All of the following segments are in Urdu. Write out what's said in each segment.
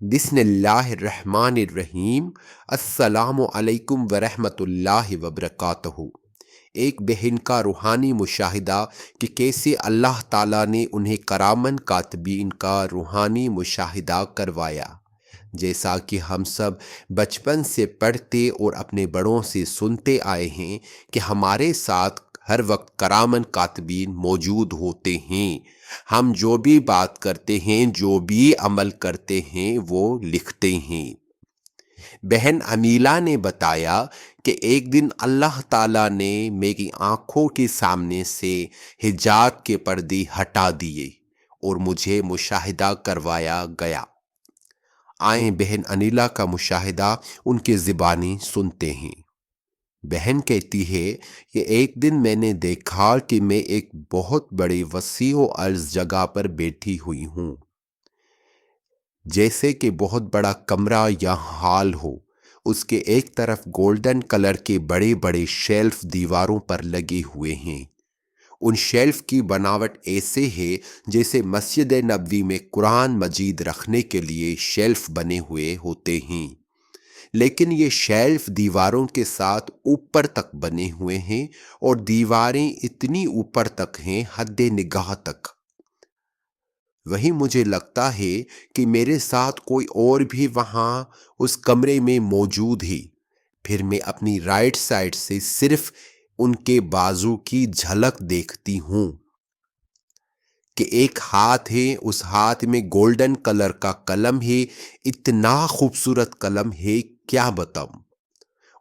بسم اللہ الرحمن الرحیم۔ السلام علیکم ورحمۃ اللہ وبرکاتہ۔ ایک بہن کا روحانی مشاہدہ کہ کیسے اللہ تعالیٰ نے انہیں کرامن کاتبین کا روحانی مشاہدہ کروایا۔ جیسا کہ ہم سب بچپن سے پڑھتے اور اپنے بڑوں سے سنتے آئے ہیں کہ ہمارے ساتھ ہر وقت کرامن کاتبین موجود ہوتے ہیں۔ ہم جو بھی بات کرتے ہیں، جو بھی عمل کرتے ہیں، وہ لکھتے ہیں۔ بہن امیلہ نے بتایا کہ ایک دن اللہ تعالیٰ نے میری آنکھوں کے سامنے سے حجاب کے پردے ہٹا دیے اور مجھے مشاہدہ کروایا گیا۔ آئیں بہن انیلا کا مشاہدہ ان کے زبانی سنتے ہیں۔ بہن کہتی ہے کہ ایک دن میں نے دیکھا کہ میں ایک بہت بڑی وسیع و عرض جگہ پر بیٹھی ہوئی ہوں، جیسے کہ بہت بڑا کمرہ یا ہال ہو۔ اس کے ایک طرف گولڈن کلر کے بڑے بڑے شیلف دیواروں پر لگے ہوئے ہیں۔ ان شیلف کی بناوٹ ایسے ہے جیسے مسجد نبوی میں قرآن مجید رکھنے کے لیے شیلف بنے ہوئے ہوتے ہیں، لیکن یہ شیلف دیواروں کے ساتھ اوپر تک بنے ہوئے ہیں اور دیواریں اتنی اوپر تک ہیں، حد نگاہ تک۔ وہی مجھے لگتا ہے کہ میرے ساتھ کوئی اور بھی وہاں اس کمرے میں موجود ہے۔ پھر میں اپنی رائٹ سائڈ سے صرف ان کے بازو کی جھلک دیکھتی ہوں کہ ایک ہاتھ ہے، اس ہاتھ میں گولڈن کلر کا قلم ہے۔ اتنا خوبصورت قلم ہے، کیا بتاؤں۔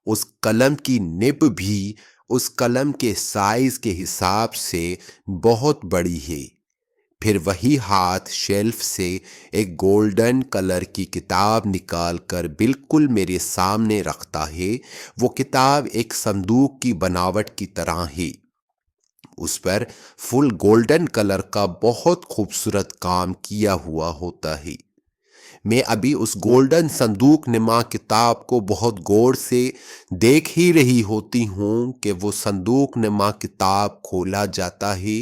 اس قلم کی نب بھی اس قلم کے سائز کے حساب سے بہت بڑی ہے۔ پھر وہی ہاتھ شیلف سے ایک گولڈن کلر کی کتاب نکال کر بالکل میرے سامنے رکھتا ہے۔ وہ کتاب ایک صندوق کی بناوٹ کی طرح ہے۔ اس پر فل گولڈن کلر کا بہت خوبصورت کام کیا ہوا ہوتا ہے۔ میں ابھی اس گولڈن صندوق نما کتاب کو بہت غور سے دیکھ ہی رہی ہوتی ہوں کہ وہ صندوق نما کتاب کھولا جاتا ہے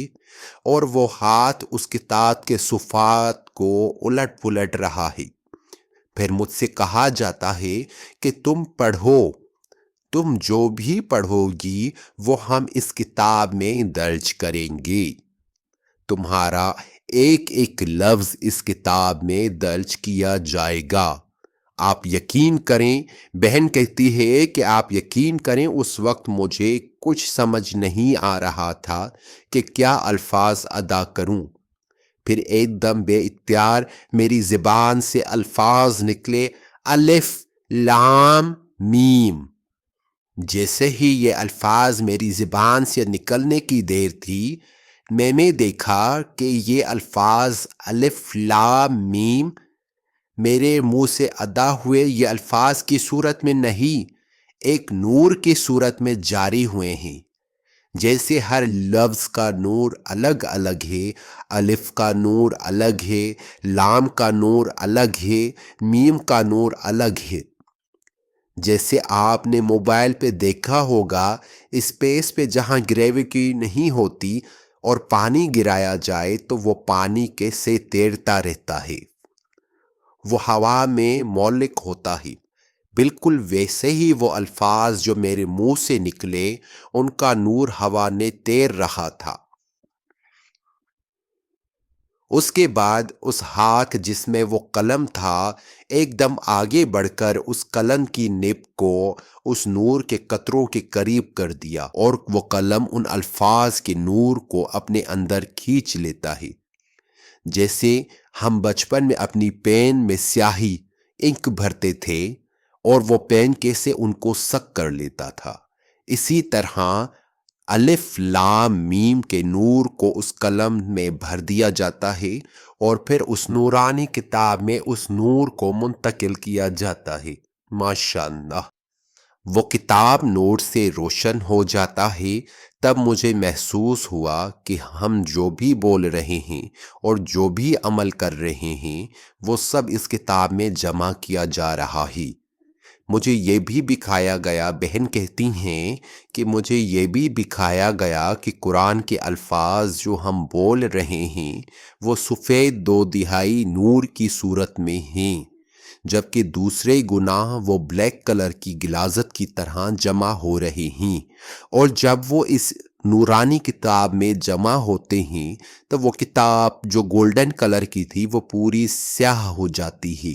اور وہ ہاتھ اس کتاب کے صفحات کو الٹ پلٹ رہا ہے۔ پھر مجھ سے کہا جاتا ہے کہ تم پڑھو، تم جو بھی پڑھو گی وہ ہم اس کتاب میں درج کریں گے۔ تمہارا ایک ایک لفظ اس کتاب میں درج کیا جائے گا۔ آپ یقین کریں، بہن کہتی ہے کہ آپ یقین کریں اس وقت مجھے کچھ سمجھ نہیں آ رہا تھا کہ کیا الفاظ ادا کروں۔ پھر ایک دم بے اختیار میری زبان سے الفاظ نکلے، الف لام میم۔ جیسے ہی یہ الفاظ میری زبان سے نکلنے کی دیر تھی، میں نے دیکھا کہ یہ الفاظ الف لام میم میرے منہ سے ادا ہوئے یہ الفاظ کی صورت میں نہیں، ایک نور کی صورت میں جاری ہوئے ہیں۔ جیسے ہر لفظ کا نور الگ الگ ہے، الف کا نور الگ ہے، لام کا نور الگ ہے، میم کا نور الگ ہے۔ جیسے آپ نے موبائل پہ دیکھا ہوگا، اسپیس پہ جہاں گریویٹی نہیں ہوتی اور پانی گرایا جائے تو وہ پانی کے سے تیرتا رہتا ہے، وہ ہوا میں معلق ہوتا ہے۔ بالکل ویسے ہی وہ الفاظ جو میرے منہ سے نکلے، ان کا نور ہوا نے تیر رہا تھا۔ اس کے بعد اس ہاتھ جس میں وہ قلم تھا ایک دم آگے بڑھ کر اس قلم کی نب کو اس نور کے قطروں کے قریب کر دیا اور وہ قلم ان الفاظ کے نور کو اپنے اندر کھینچ لیتا ہے۔ جیسے ہم بچپن میں اپنی پین میں سیاہی انک بھرتے تھے اور وہ پین کیسے ان کو سک کر لیتا تھا، اسی طرح الف لام میم کے نور کو اس قلم میں بھر دیا جاتا ہے اور پھر اس نورانی کتاب میں اس نور کو منتقل کیا جاتا ہے۔ ماشاءاللہ وہ کتاب نور سے روشن ہو جاتا ہے۔ تب مجھے محسوس ہوا کہ ہم جو بھی بول رہے ہیں اور جو بھی عمل کر رہے ہیں وہ سب اس کتاب میں جمع کیا جا رہا ہے۔ مجھے یہ بھی دکھایا گیا، بہن کہتی ہیں کہ مجھے یہ بھی دکھایا گیا کہ قرآن کے الفاظ جو ہم بول رہے ہیں وہ سفید 2/3 نور کی صورت میں ہیں۔ جبکہ دوسرے گناہ وہ بلیک کلر کی غلاظت کی طرح جمع ہو رہے ہیں، اور جب وہ اس نورانی کتاب میں جمع ہوتے ہیں تو وہ کتاب جو گولڈن کلر کی تھی وہ پوری سیاہ ہو جاتی ہے،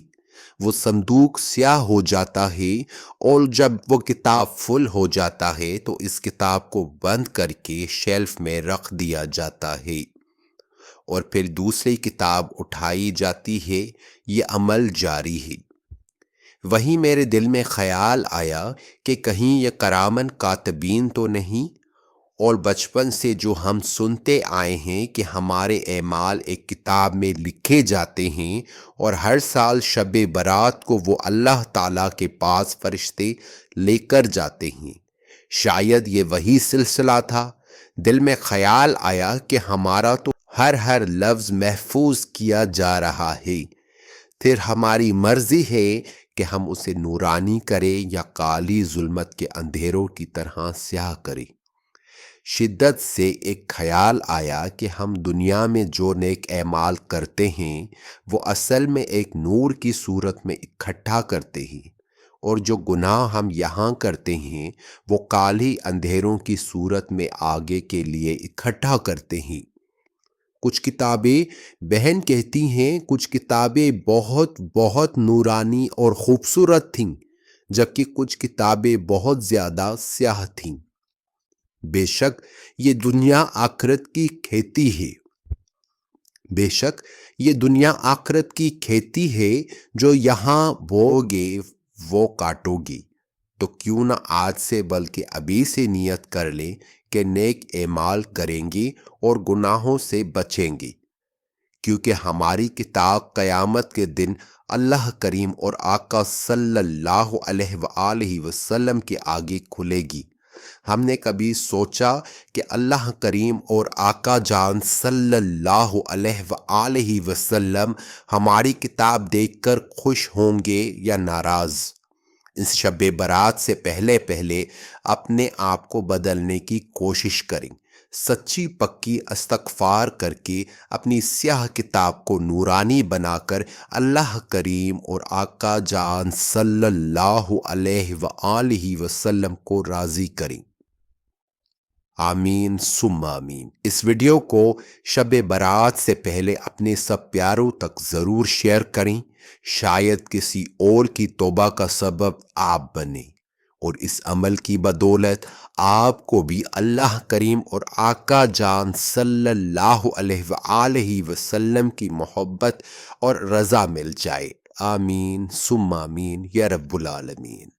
وہ صندوق سیاہ ہو جاتا ہے، اور جب وہ کتاب فل ہو جاتا ہے تو اس کتاب کو بند کر کے شیلف میں رکھ دیا جاتا ہے، اور پھر دوسری کتاب اٹھائی جاتی ہے۔ یہ عمل جاری ہے۔ وہیں میرے دل میں خیال آیا کہ کہیں یہ کرامن کاتبین تو نہیں، اور بچپن سے جو ہم سنتے آئے ہیں کہ ہمارے اعمال ایک کتاب میں لکھے جاتے ہیں، اور ہر سال شب برات کو وہ اللہ تعالیٰ کے پاس فرشتے لے کر جاتے ہیں، شاید یہ وہی سلسلہ تھا۔ دل میں خیال آیا کہ ہمارا تو ہر لفظ محفوظ کیا جا رہا ہے، پھر ہماری مرضی ہے کہ ہم اسے نورانی کریں یا کالی ظلمت کے اندھیروں کی طرح سیاہ کریں۔ شدت سے ایک خیال آیا کہ ہم دنیا میں جو نیک اعمال کرتے ہیں وہ اصل میں ایک نور کی صورت میں اکٹھا کرتے ہیں، اور جو گناہ ہم یہاں کرتے ہیں وہ کالی اندھیروں کی صورت میں آگے کے لیے اکٹھا کرتے ہیں۔ کچھ کتابیں بہن کہتی ہیں کچھ کتابیں بہت بہت نورانی اور خوبصورت تھیں، جبکہ کچھ کتابیں بہت زیادہ سیاہ تھیں۔ بے شک یہ دنیا آخرت کی کھیتی ہے، بے شک یہ دنیا آخرت کی کھیتی ہے، جو یہاں بو گے وہ کاٹو گے، تو کیوں نہ آج سے بلکہ ابھی سے نیت کر لیں کہ نیک اعمال کریں گے اور گناہوں سے بچیں گے، کیونکہ ہماری کتاب قیامت کے دن اللہ کریم اور آقا صلی اللہ علیہ وآلہ وسلم کے آگے کھلے گی۔ ہم نے کبھی سوچا کہ اللہ کریم اور آقا جان صلی اللہ علیہ وآلہ وسلم ہماری کتاب دیکھ کر خوش ہوں گے یا ناراض؟ اس شب برات سے پہلے اپنے آپ کو بدلنے کی کوشش کریں، سچی پکی استغفار کر کے اپنی سیاہ کتاب کو نورانی بنا کر اللہ کریم اور آقا جان صلی اللہ علیہ وآلہ وسلم کو راضی کریں۔ آمین ثم آمین۔ اس ویڈیو کو شب برات سے پہلے اپنے سب پیاروں تک ضرور شیئر کریں، شاید کسی اور کی توبہ کا سبب آپ بنے، اور اس عمل کی بدولت آپ کو بھی اللہ کریم اور آقا جان صلی اللہ علیہ وآلہ وسلم کی محبت اور رضا مل جائے۔ آمین ثم آمین یا رب العالمین۔